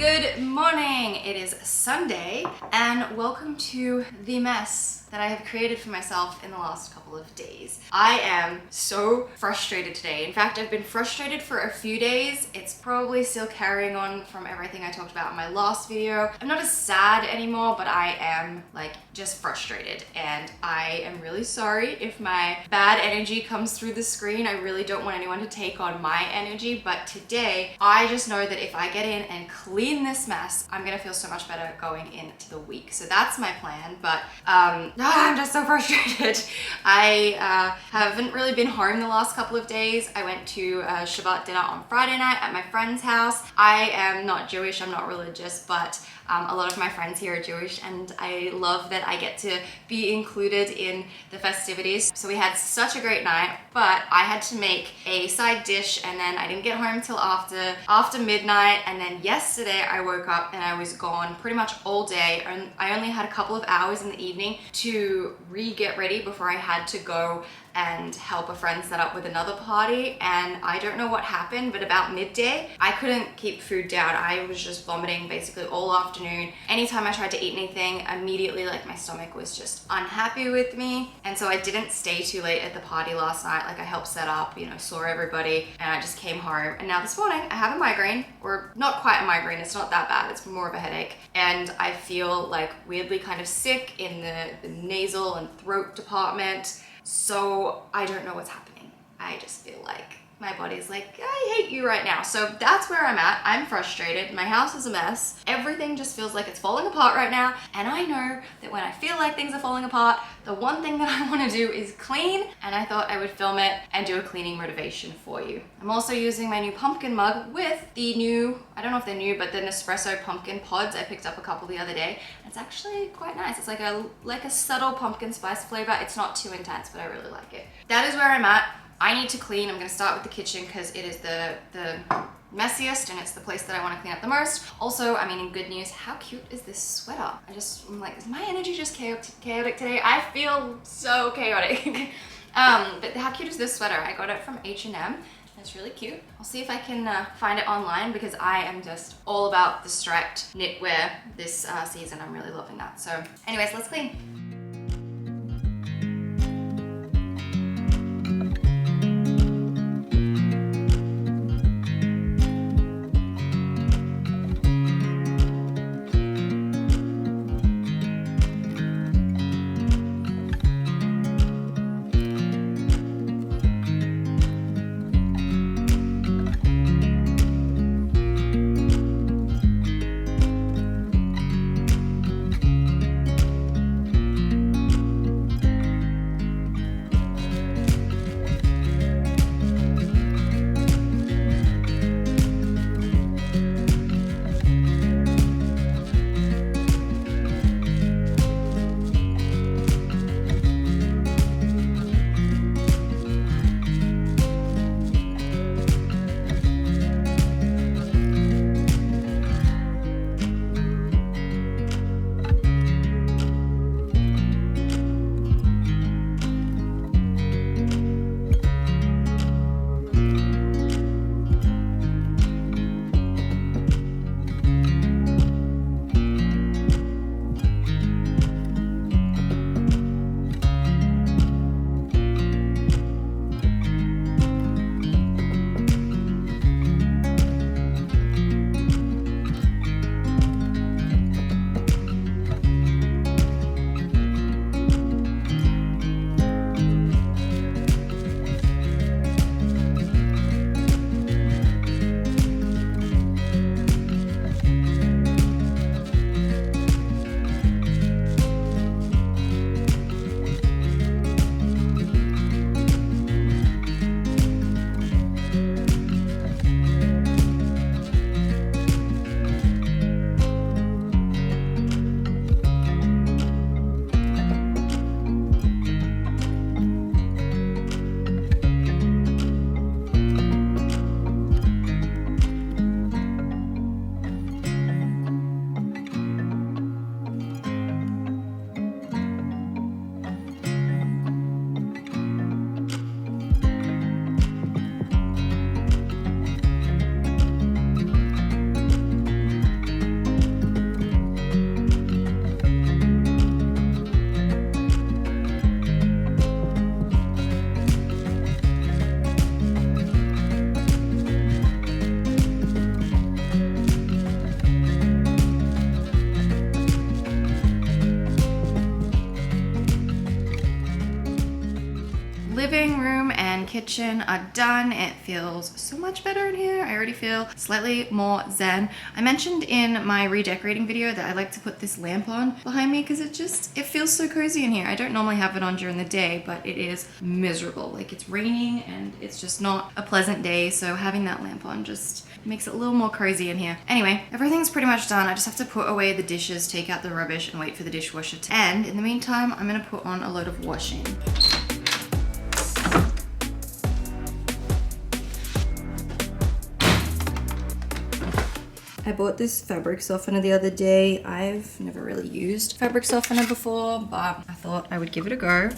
Good morning! It is Sunday and welcome to the mess that I have created for myself in the last couple of days. I am so frustrated today. In fact, I've been frustrated for a few days. It's probably still carrying on from everything I talked about in my last video. I'm not as sad anymore, but I am just frustrated, and I am really sorry if my bad energy comes through the screen. I really don't want anyone to take on my energy, but today I just know that if I get in and clean this mess, I'm gonna feel so much better going into the week. So that's my plan, but I'm just so frustrated. I haven't really been home the last couple of days. I went to Shabbat dinner on Friday night at my friend's house. I am not Jewish, I'm not religious, but a lot of my friends here are Jewish, and I love that I get to be included in the festivities. So we had such a great night, but I had to make a side dish, and then I didn't get home till after midnight. And then yesterday I woke up and I was gone pretty much all day, and I only had a couple of hours in the evening to get ready before I had to go and help a friend set up with another party. And I don't know what happened, but about midday, I couldn't keep food down. I was just vomiting basically all afternoon. Anytime I tried to eat anything, immediately my stomach was just unhappy with me. And so I didn't stay too late at the party last night. I helped set up, saw everybody, and I just came home. And now this morning I have a migraine, or not quite a migraine, it's not that bad, it's more of a headache. And I feel weirdly kind of sick in the nasal and throat department. So I don't know what's happening. I just feel like my body's I hate you right now. So that's where I'm at. I'm frustrated. My house is a mess. Everything just feels like it's falling apart right now. And I know that when I feel like things are falling apart, the one thing that I want to do is clean. And I thought I would film it and do a cleaning motivation for you. I'm also using my new pumpkin mug with the new, I don't know if they're new, but the Nespresso pumpkin pods. I picked up a couple the other day. It's actually quite nice. It's like a subtle pumpkin spice flavor. It's not too intense, but I really like it. That is where I'm at. I need to clean. I'm gonna start with the kitchen because it is the messiest, and it's the place that I want to clean up the most. Also, in good news, how cute is this sweater? I'm like, is my energy just chaotic today? I feel so chaotic. But how cute is this sweater? I got it from H&M. It's really cute. I'll see if I can find it online, because I am just all about the striped knitwear this season. I'm really loving that. So anyways, let's clean. kitchen are done. It feels so much better in here. I already feel slightly more zen. I mentioned in my redecorating video that I like to put this lamp on behind me because it feels so cozy in here. I don't normally have it on during the day, but it is miserable. Like, it's raining and it's just not a pleasant day, so having that lamp on just makes it a little more cozy in here. Anyway, everything's pretty much done. I just have to put away the dishes, take out the rubbish, and wait for the dishwasher to end. In the meantime, I'm gonna put on a load of washing. I bought this fabric softener the other day. I've never really used fabric softener before, but I thought I would give it a go.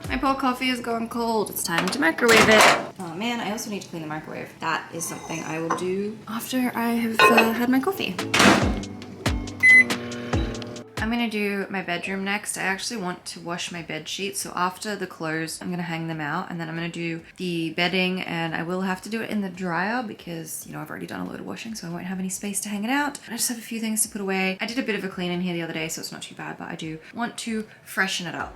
My poor coffee is going cold. It's time to microwave it. Oh man, I also need to clean the microwave. That is something I will do after I have had my coffee. I'm gonna do my bedroom next. I actually want to wash my bed sheets. So after the clothes, I'm gonna hang them out, and then I'm gonna do the bedding, and I will have to do it in the dryer because, you know, I've already done a load of washing, so I won't have any space to hang it out. I just have a few things to put away. I did a bit of a clean in here the other day, so it's not too bad, but I do want to freshen it up.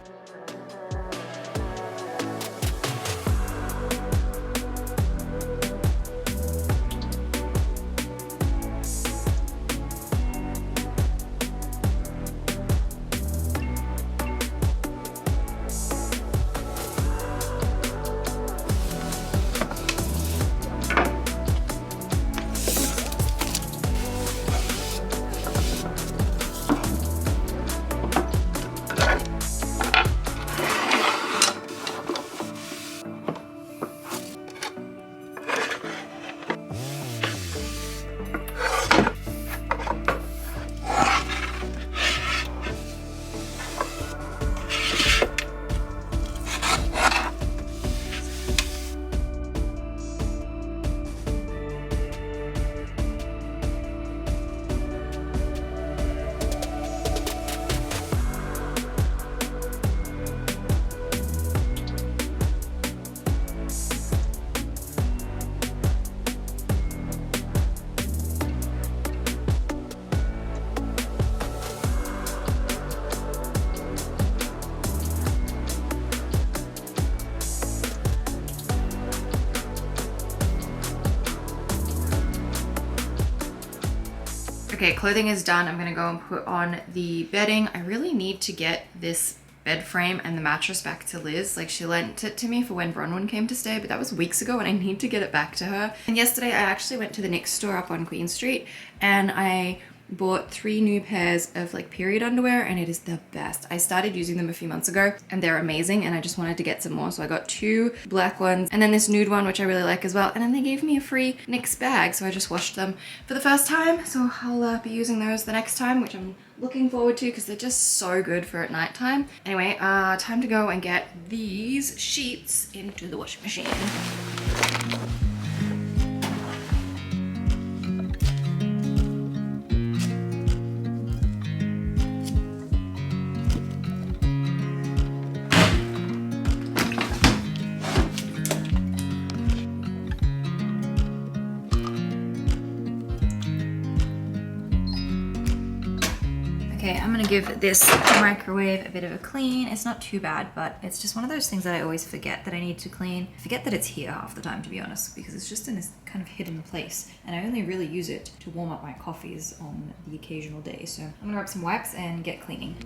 Okay, clothing is done. I'm gonna go and put on the bedding. I really need to get this bed frame and the mattress back to Liz. Like, she lent it to me for when Bronwyn came to stay, but that was weeks ago and I need to get it back to her. And yesterday I actually went to the Knix store up on Queen Street and I bought 3 new pairs of like period underwear, and it is the best. I started using them a few months ago and they're amazing, and I just wanted to get some more, so I got 2 black ones and then this nude one, which I really like as well, and then they gave me a free Knix bag, so I just washed them for the first time, so I'll be using those the next time, which I'm looking forward to because they're just so good for at night time. Anyway, time to go and get these sheets into the washing machine. Okay, I'm gonna give this microwave a bit of a clean. It's not too bad, but it's just one of those things that I always forget that I need to clean. I forget that it's here half the time, to be honest, because it's just in this kind of hidden place, and I only really use it to warm up my coffees on the occasional day. So I'm gonna grab some wipes and get cleaning.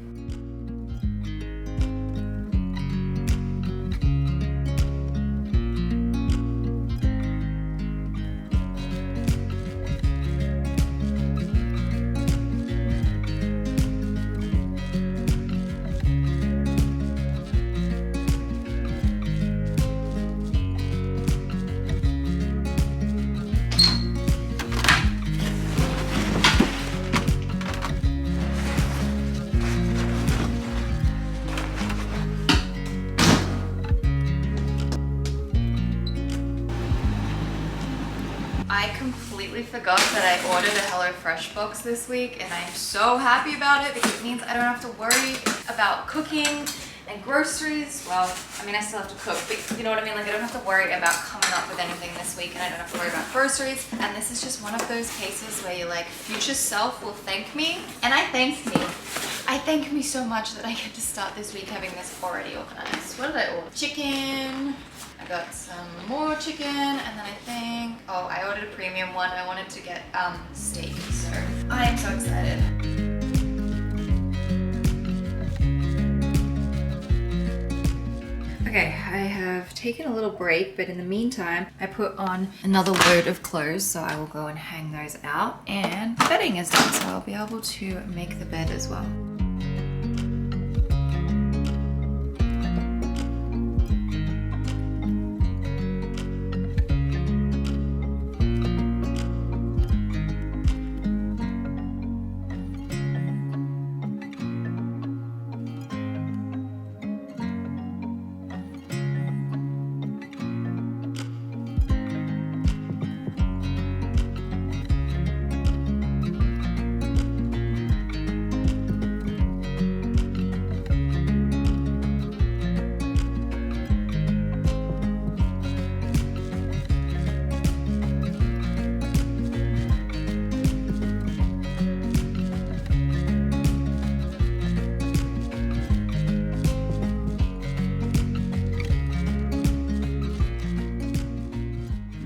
I completely forgot that I ordered a HelloFresh box this week, and I'm so happy about it because it means I don't have to worry about cooking And groceries, well, I mean, I still have to cook, but you know what I mean? Like, I don't have to worry about coming up with anything this week, and I don't have to worry about groceries. And this is just one of those cases where you're like, future self will thank me. And I thank me so much that I get to start this week having this already organized. What did I order? Chicken. I got some more chicken, and then I think, oh, I ordered a premium one. I wanted to get steak, so I am so excited. Okay, I have taken a little break, but in the meantime, I put on another load of clothes, so I will go and hang those out. And bedding is done, so I'll be able to make the bed as well.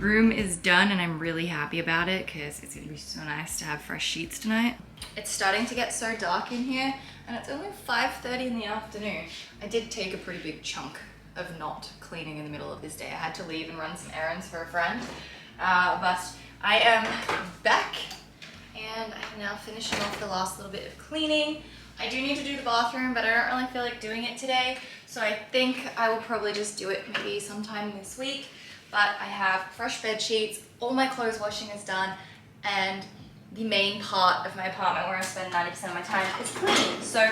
Room is done and I'm really happy about it because it's gonna be so nice to have fresh sheets tonight. It's starting to get so dark in here and it's only 5:30 in the afternoon. I did take a pretty big chunk of not cleaning in the middle of this day. I had to leave and run some errands for a friend. But I am back and I'm now finishing off the last little bit of cleaning. I do need to do the bathroom, but I don't really feel like doing it today. So I think I will probably just do it maybe sometime this week. But I have fresh bed sheets, all my clothes washing is done, and the main part of my apartment where I spend 90% of my time is cleaning. So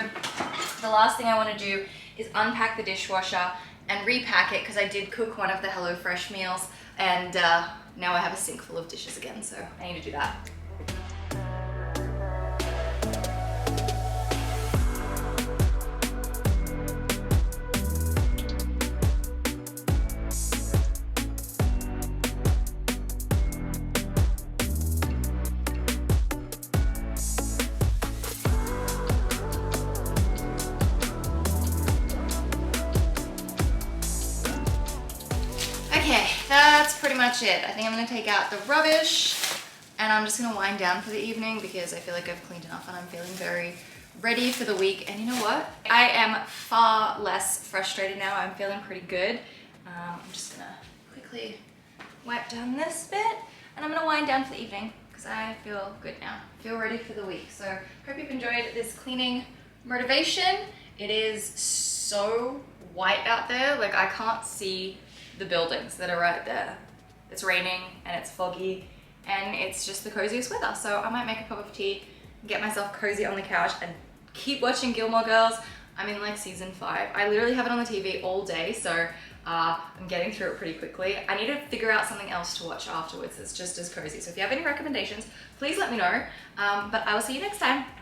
the last thing I want to do is unpack the dishwasher and repack it because I did cook one of the HelloFresh meals and now I have a sink full of dishes again, so I need to do that. Okay, that's pretty much it. I think I'm gonna take out the rubbish and I'm just gonna wind down for the evening because I feel like I've cleaned enough and I'm feeling very ready for the week. And you know what? I am far less frustrated now. I'm feeling pretty good. I'm just gonna quickly wipe down this bit and I'm gonna wind down for the evening because I feel good now. I feel ready for the week. So hope you've enjoyed this cleaning motivation. It is so white out there. Like I can't see the buildings that are right there. It's raining and it's foggy and it's just the coziest weather. So I might make a cup of tea, get myself cozy on the couch and keep watching Gilmore Girls. I'm in like season 5. I literally have it on the TV all day, so I'm getting through it pretty quickly. I need to figure out something else to watch afterwards that's just as cozy. So if you have any recommendations, please let me know. But I will see you next time.